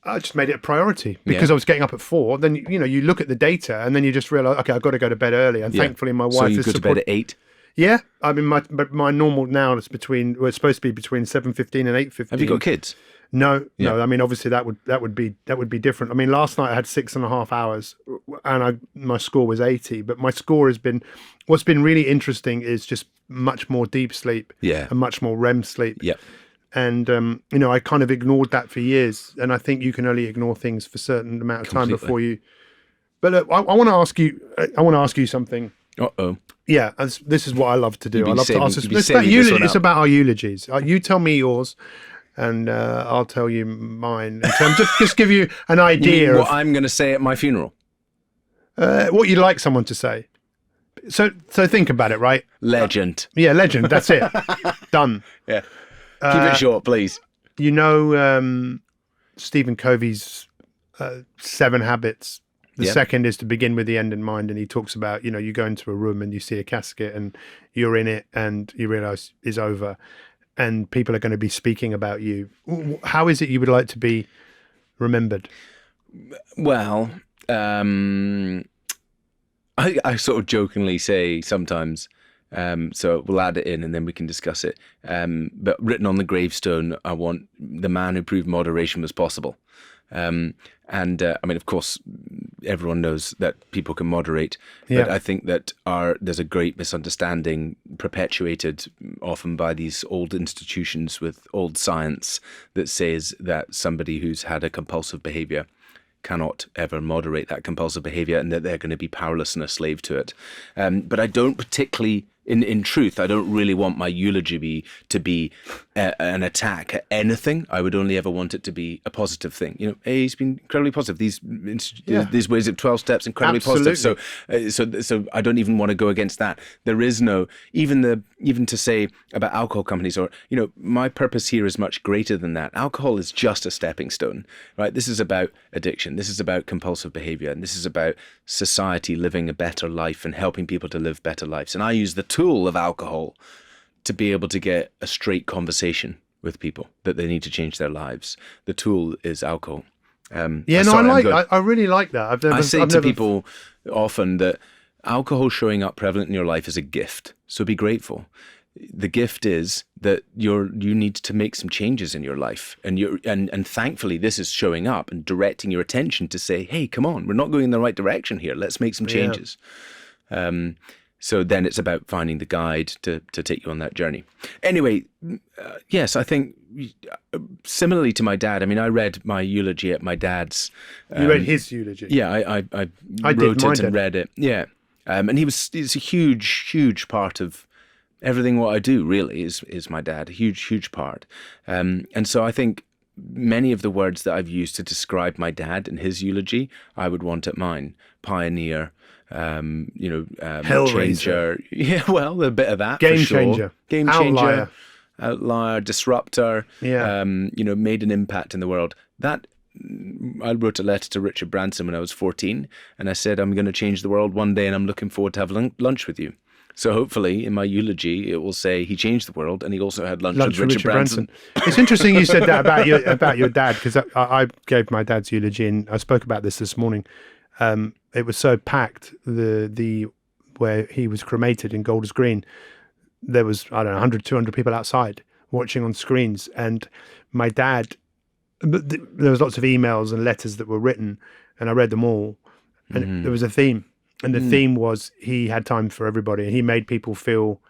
I just made it a priority because I was getting up at 4. Then, you look at the data and then you just realize, okay, I've got to go to bed early. And thankfully my wife So you go to bed at 8? Yeah, I mean, my normal now is it's supposed to be between 7:15 and 8:15. Have you got kids? No. Yeah. I mean, obviously that would be different. I mean, last night I had 6.5 hours, and my score was 80. But my score has been, what's been really interesting is just much more deep sleep, Yeah. and much more REM sleep. Yeah. And I kind of ignored that for years, and I think you can only ignore things for a certain amount of time before you. But look, I want to ask you. I want to ask you something. Uh-oh. Yeah, this is what I love to do. I love to ask. It's about our eulogies. You tell me yours, and I'll tell you mine. In terms of just give you an idea of what I'm going to say at my funeral. What you'd like someone to say. So think about it, right? Legend. Yeah, legend. That's it. Done. Yeah. Keep it short, please. You know Stephen Covey's 7 Habits. The second is to begin with the end in mind, and he talks about, you go into a room and you see a casket and you're in it and you realize it's over and people are going to be speaking about you. How is it you would like to be remembered? Well, I sort of jokingly say sometimes, so we'll add it in and then we can discuss it. But written on the gravestone, I want the man who proved moderation was possible. I mean, of course, everyone knows that people can moderate, but I think that there's a great misunderstanding perpetuated often by these old institutions with old science that says that somebody who's had a compulsive behavior cannot ever moderate that compulsive behavior and that they're going to be powerless and a slave to it. But I don't particularly, in truth, I don't really want my eulogy to be an attack at anything. I would only ever want it to be a positive thing. Hey, he's been incredibly positive. These ways of 12 steps, incredibly positive. So I don't even want to go against that. There is no, even to say about alcohol companies or, my purpose here is much greater than that. Alcohol is just a stepping stone, right? This is about addiction. This is about compulsive behavior. And this is about society living a better life and helping people to live better lives. And I use the tool of alcohol to be able to get a straight conversation with people that they need to change their lives. The tool is alcohol. I really like that. I say to people often that alcohol showing up prevalent in your life is a gift. So be grateful. The gift is that you need to make some changes in your life, and thankfully this is showing up and directing your attention to say, hey, come on, we're not going in the right direction here. Let's make some changes. So then it's about finding the guide to take you on that journey. Anyway, yes, I think similarly to my dad, I mean, I read my eulogy at my dad's. You read his eulogy? Yeah, I wrote it and read it. Yeah. And he's a huge, huge part of everything what I do, really, is my dad, a huge, huge part. And so I think many of the words that I've used to describe my dad in his eulogy, I would want at mine. Pioneer, changer. Yeah, well, a bit of that. Game for sure. changer. Game changer. Outlier, disruptor. Yeah. Made an impact in the world. That I wrote a letter to Richard Branson when I was 14, and I said, I'm going to change the world one day, and I'm looking forward to having lunch with you. So hopefully in my eulogy, it will say he changed the world and he also had lunch with Richard Branson. It's interesting you said that about your dad, because I gave my dad's eulogy and I spoke about this morning. It was so packed, the where he was cremated in Golders Green. There was, 100, 200 people outside watching on screens. And my dad, there was lots of emails and letters that were written and I read them all. And there was a theme. And the theme was he had time for everybody and he made people feel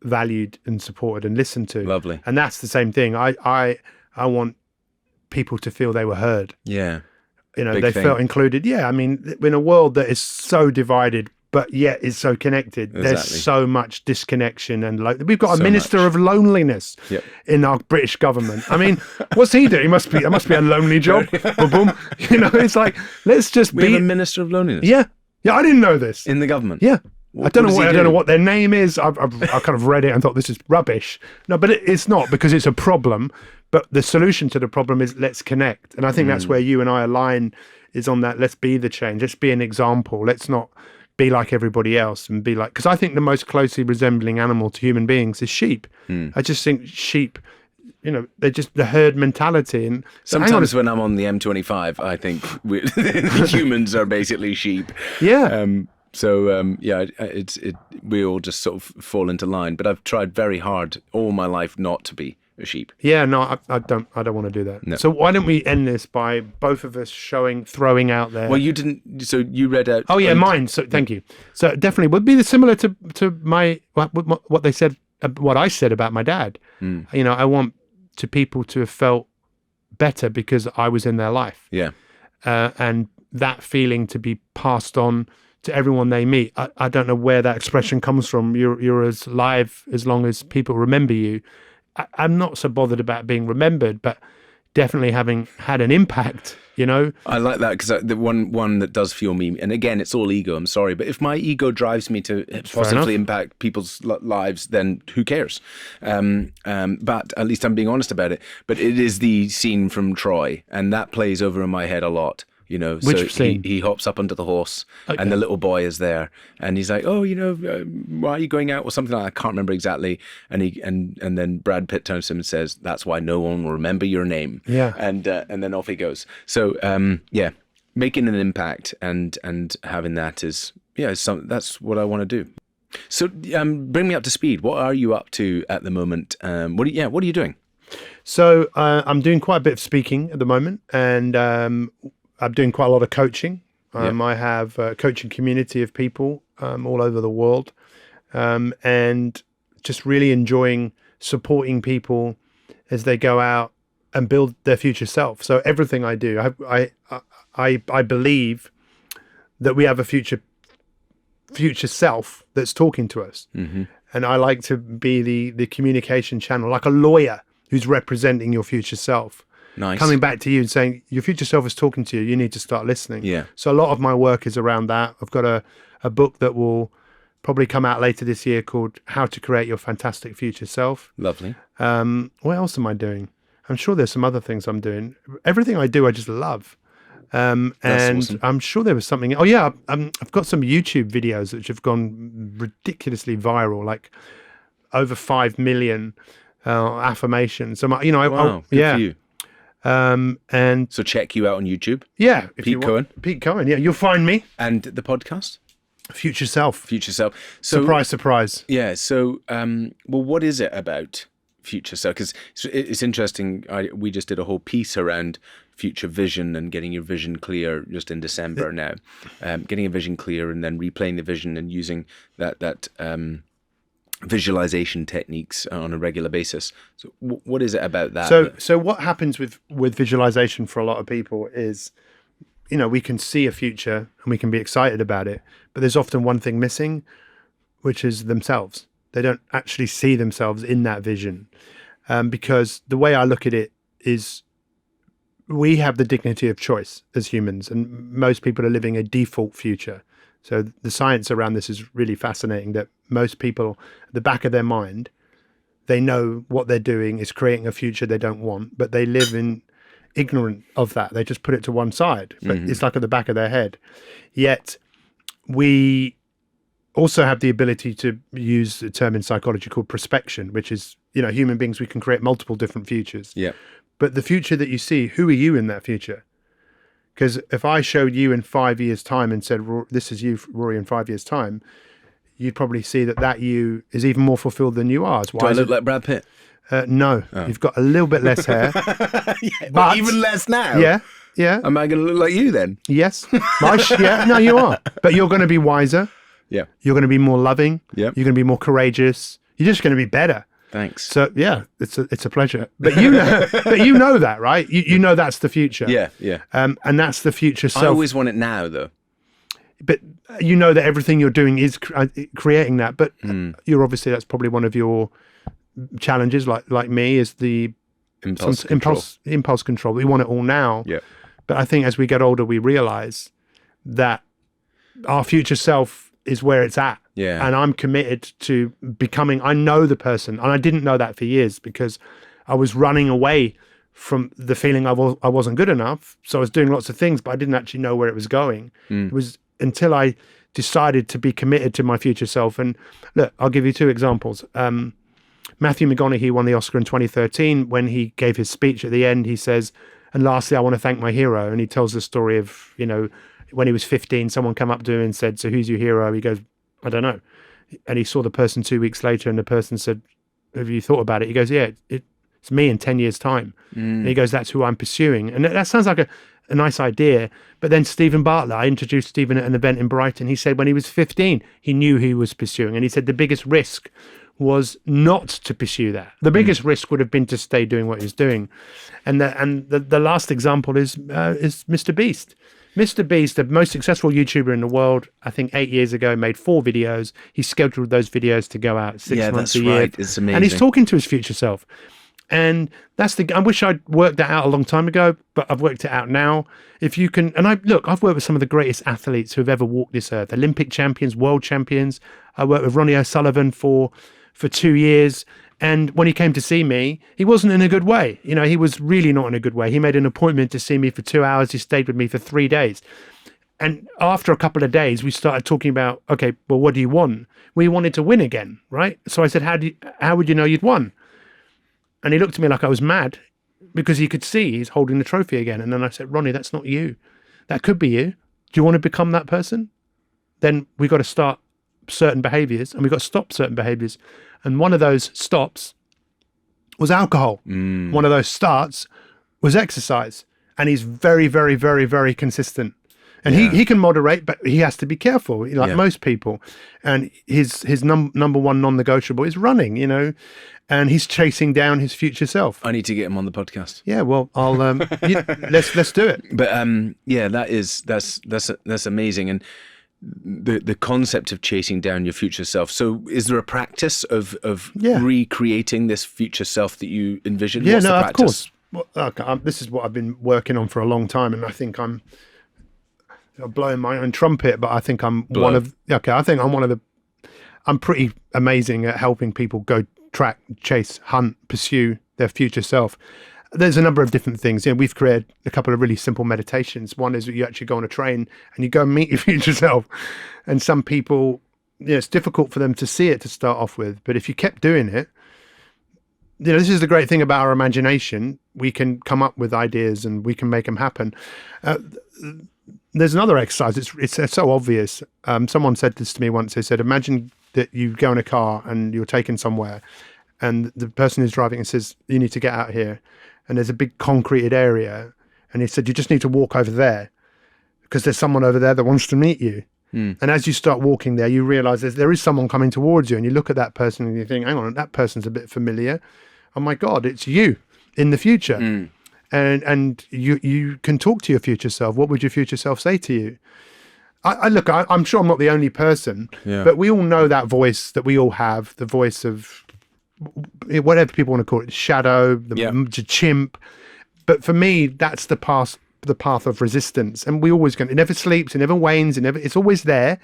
valued and supported and listened to. Lovely. And that's the same thing. I want people to feel they were heard. Yeah. They felt included. Yeah. I mean, in a world that is so divided, but yet is so connected, there's so much disconnection. And we've got a minister of loneliness in our British government. I mean, what's he doing? That must be a lonely job. Boom, boom. It's like, let's just we have a minister of loneliness. Yeah. Yeah, I didn't know this. In the government? Yeah. I don't know what their name is. I kind of read it and thought this is rubbish. No, but it's not, because it's a problem. But the solution to the problem is let's connect. And I think that's where you and I align, is on that. Let's be the change. Let's be an example. Let's not be like everybody else and be like, because I think the most closely resembling animal to human beings is sheep. I just think sheep, they're just the herd mentality. And sometimes when I'm on the M25, I think humans are basically sheep. Yeah. So we all just sort of fall into line. But I've tried very hard all my life not to be a sheep. Yeah, no, I don't want to do that. No. So why don't we end this by both of us throwing out there? Well, you didn't. So you read out. Oh yeah, mine. So thank you. So definitely would be similar to my what they said, what I said about my dad. You know, I want people to have felt better because I was in their life. Yeah. And that feeling to be passed on to everyone they meet. I don't know where that expression comes from. You're as live as long as people remember you. I'm not so bothered about being remembered, but definitely having had an impact, you know? I like that because the one that does fuel me, and again, it's all ego, I'm sorry, but if my ego drives me to positively impact people's lives, then who cares? But at least I'm being honest about it. But it is the scene from Troy, and that plays over in my head a lot. You know, Which scene? He hops up onto the horse, and the little boy is there, and he's like, "Oh, you know, why are you going out?" or something like that. I can't remember exactly. And then Brad Pitt turns to him and says, "That's why no one will remember your name." Yeah. And then off he goes. So making an impact and having that is that's what I want to do. So bring me up to speed. What are you up to at the moment? What are you doing? So I'm doing quite a bit of speaking at the moment, and I'm doing quite a lot of coaching. I have a coaching community of people all over the world, and just really enjoying supporting people as they go out and build their future self. So everything I do, I believe that we have a future self that's talking to us. Mm-hmm. And I like to be the communication channel, like a lawyer who's representing your future self. Nice. Coming back to you and saying, your future self is talking to you, you need to start listening. Yeah. So a lot of my work is around that. I've got a book that will probably come out later this year called How to Create Your Fantastic Future Self. Lovely. What else am I doing? I'm sure there's some other things I'm doing. Everything I do, I just love. And awesome. I'm sure there was something. Oh yeah, I've got some YouTube videos which have gone ridiculously viral, like over 5 million affirmations. So Wow. Good for you. And So check you out on YouTube. yeah, Pete Cohen. Pete Cohen. Yeah, you'll find me. And the podcast? Future Self. Future Self. So, Surprise, surprise. Yeah. So, well, what is it about future self? Because it's interesting. We just did a whole piece around future vision and getting your vision clear just in December now. Getting a vision clear and then replaying the vision and using that visualization techniques on a regular basis. So what is it about that? So what happens with visualization for a lot of people is, we can see a future and we can be excited about it, but there's often one thing missing, which is themselves. They don't actually see themselves in that vision. Because the way I look at it is we have the dignity of choice as humans, and most people are living a default future. So the science around this is really fascinating, that most people, at the back of their mind, they know what they're doing is creating a future they don't want, but they live in ignorant of that. They just put it to one side, but it's like at the back of their head. Yet we also have the ability to use a term in psychology called prospection, which is, human beings, we can create multiple different futures. Yeah. But the future that you see, who are you in that future? Because if I showed you in 5 years' time and said, this is you, Rory, in 5 years' time, you'd probably see that you is even more fulfilled than you are. Do I look like Brad Pitt? No, You've got a little bit less hair. But even less now? Yeah. Am I going to look like you then? Yes. No, you are. But you're going to be wiser. Yeah. You're going to be more loving. Yeah. You're going to be more courageous. You're just going to be better. Thanks. So yeah, it's a pleasure. But you know that, right? You know that's the future. Yeah. And that's the future self. I always want it now, though. But you know that everything you're doing is creating that. But you're obviously, that's probably one of your challenges, like me, is the impulse control. We want it all now. Yeah. But I think as we get older, we realize that our future self is where it's at. Yeah. And I'm committed to becoming, I know the person, and I didn't know that for years because I was running away from the feeling I wasn't good enough. So I was doing lots of things, but I didn't actually know where it was going. It was until I decided to be committed to my future self. And look, I'll give you two examples. Matthew McConaughey won the Oscar in 2013. When he gave his speech at the end, he says, "And lastly, I want to thank my hero." And he tells the story of, when he was 15, someone came up to him and said, "So who's your hero?" He goes, "I don't know." And he saw the person 2 weeks later, and the person said, "Have you thought about it?" He goes, "Yeah, it's me in 10 years' time." And he goes, "That's who I'm pursuing." And that sounds like a nice idea. But then Stephen Bartlett, I introduced Stephen at an event in Brighton. He said when he was 15, he knew he was pursuing. And he said the biggest risk was not to pursue that. The biggest risk would have been to stay doing what he was doing. And the last example is Mr. Beast. Mr. Beast, the most successful YouTuber in the world, I think 8 years ago, made 4 videos. He scheduled those videos to go out 6 months a year. Right. It's amazing. And he's talking to his future self. And I wish I'd worked that out a long time ago, but I've worked it out now. If you can, and I've worked with some of the greatest athletes who have ever walked this earth, Olympic champions, world champions. I worked with Ronnie O'Sullivan for 2 years. And when he came to see me, he wasn't in a good way. He was really not in a good way. He made an appointment to see me for 2 hours. He stayed with me for 3 days. And after a couple of days, we started talking about, okay, well, what do you want? We wanted to win again, right? So I said, how would you know you'd won? And he looked at me like I was mad because he could see he's holding the trophy again. And then I said, "Ronnie, that's not you. That could be you. Do you want to become that person? Then we got to start certain behaviors and we got to stop certain behaviors." And one of those stops was alcohol. One of those starts was exercise. And he's very, very, very, very consistent. And he can moderate, but he has to be careful, like most people. And his number one non-negotiable is running, and he's chasing down his future self. I need to get him on the podcast. Yeah, well, I'll let's do it. But that's amazing. And the concept of chasing down your future self. So is there a practice of recreating this future self that you envision? Yeah, What's the of practice? course. Well, this is what I've been working on for a long time, and I think I'm blowing my own trumpet, but I think I'm I'm pretty amazing at helping people go track, chase, hunt, pursue their future self. There's a number of different things. We've created a couple of really simple meditations. One is that you actually go on a train and you go and meet your future self. And some people, it's difficult for them to see it to start off with. But if you kept doing it, this is the great thing about our imagination. We can come up with ideas and we can make them happen. There's another exercise. It's so obvious. Someone said this to me once. They said, imagine that you go in a car and you're taken somewhere and the person who's driving says, "You need to get out here." And there's a big concreted area. And he said, "You just need to walk over there because there's someone over there that wants to meet you." And as you start walking there, you realize there is someone coming towards you. And you look at that person and you think, hang on, that person's a bit familiar. Oh my God, it's you in the future. And you can talk to your future self. What would your future self say to you? I'm sure I'm not the only person, but we all know that voice that we all have, the voice of whatever people want to call it, shadow, the chimp. But for me, that's the path of resistance. And we always it never sleeps, it never wanes, it's always there.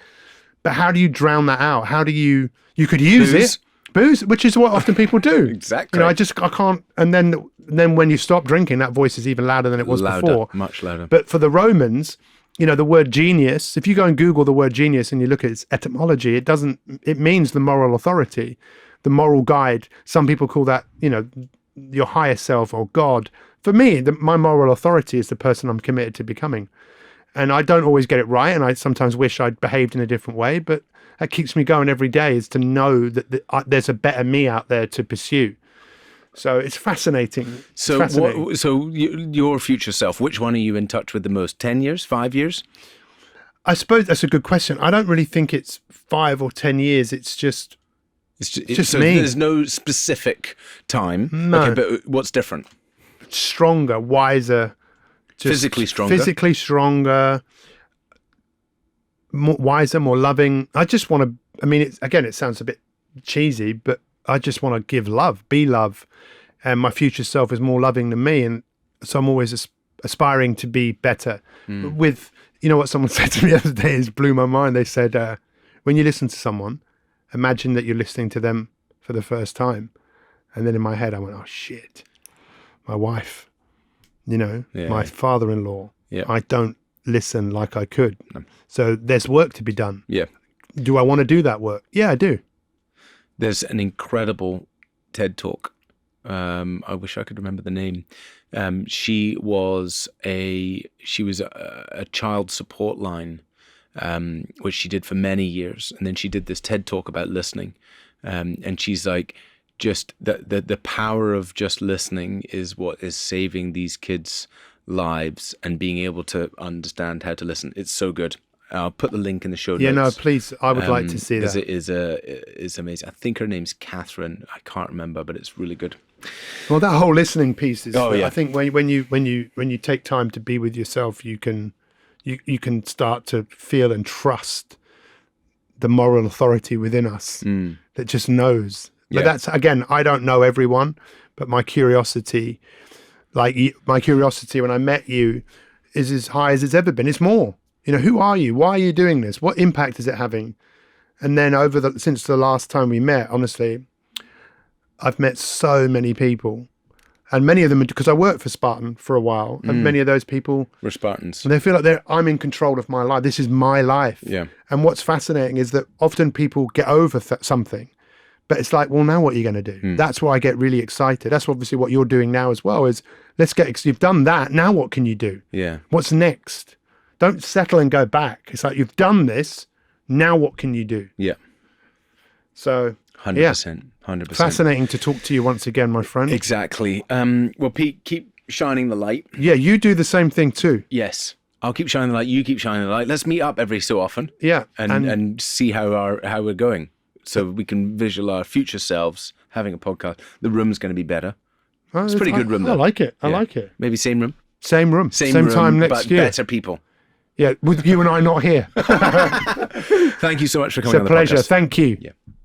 But how do you drown that out? How do you could use booze, which is what often people do. Exactly. I can't. And then when you stop drinking, that voice is even louder than it was before. Much louder. But for the Romans, the word genius, if you go and Google the word genius and you look at its etymology, it means the moral authority, the moral guide. Some people call that, your higher self or God. For me, my moral authority is the person I'm committed to becoming. And I don't always get it right. And I sometimes wish I'd behaved in a different way, but that keeps me going every day, is to know that there's a better me out there to pursue. So it's fascinating. So your future self, which one are you in touch with the most? 10 years, 5 years? I suppose that's a good question. I don't really think it's 5 or 10 years. It's just so me. There's no specific time. No. Okay, but what's different? Stronger, wiser. Physically stronger. More wiser, more loving. I just want to, it sounds a bit cheesy, but I just want to give love, be love. And my future self is more loving than me. And so I'm always aspiring to be better. With, what someone said to me the other day blew my mind. They said, when you listen to someone, imagine that you're listening to them for the first time. And then in my head, I went, oh shit, my wife, my father-in-law, I don't listen like I could. No. So there's work to be done. Yeah. Do I want to do that work? Yeah, I do. There's an incredible TED Talk. I wish I could remember the name. She was a child support line, which she did for many years, and then she did this TED talk about listening, and she's like, just the power of just listening is what is saving these kids' lives, and being able to understand how to listen. It's so good. I'll put the link in the show notes. Yeah, no, please. I would like to see that. It is amazing. I think her name's Catherine. I can't remember, but it's really good. Well, that whole listening piece is. Oh, yeah. I think when you take time to be with yourself, you can start to feel and trust the moral authority within us that just knows. But that's, again, I don't know everyone, but my curiosity, when I met you, is as high as it's ever been. It's more. Who are you? Why are you doing this? What impact is it having? And then since the last time we met, honestly, I've met so many people, and many of them, because I worked for Spartan for a while, and many of those people were Spartans. And they feel like I'm in control of my life. This is my life. Yeah. And what's fascinating is that often people get over something, but it's like, well, now what are you going to do? That's why I get really excited. That's obviously what you're doing now as well, is you've done that. Now what can you do? Yeah. What's next? Don't settle and go back. It's like, you've done this. Now what can you do? Yeah. So 100%. 100%. Fascinating to talk to you once again, my friend. Exactly. Well, Pete, keep shining the light. Yeah, you do the same thing too. Yes. I'll keep shining the light. You keep shining the light. Let's meet up every so often. Yeah. And see how we're going, so we can visual our future selves having a podcast. The room's going to be better. Oh, it's a pretty good room, though. I like it. I like it. Maybe same room. Same room. Same room, time next but year. better people. Yeah, with you and I not here. Thank you so much for coming on the It's a pleasure. podcast. Thank you. Yeah.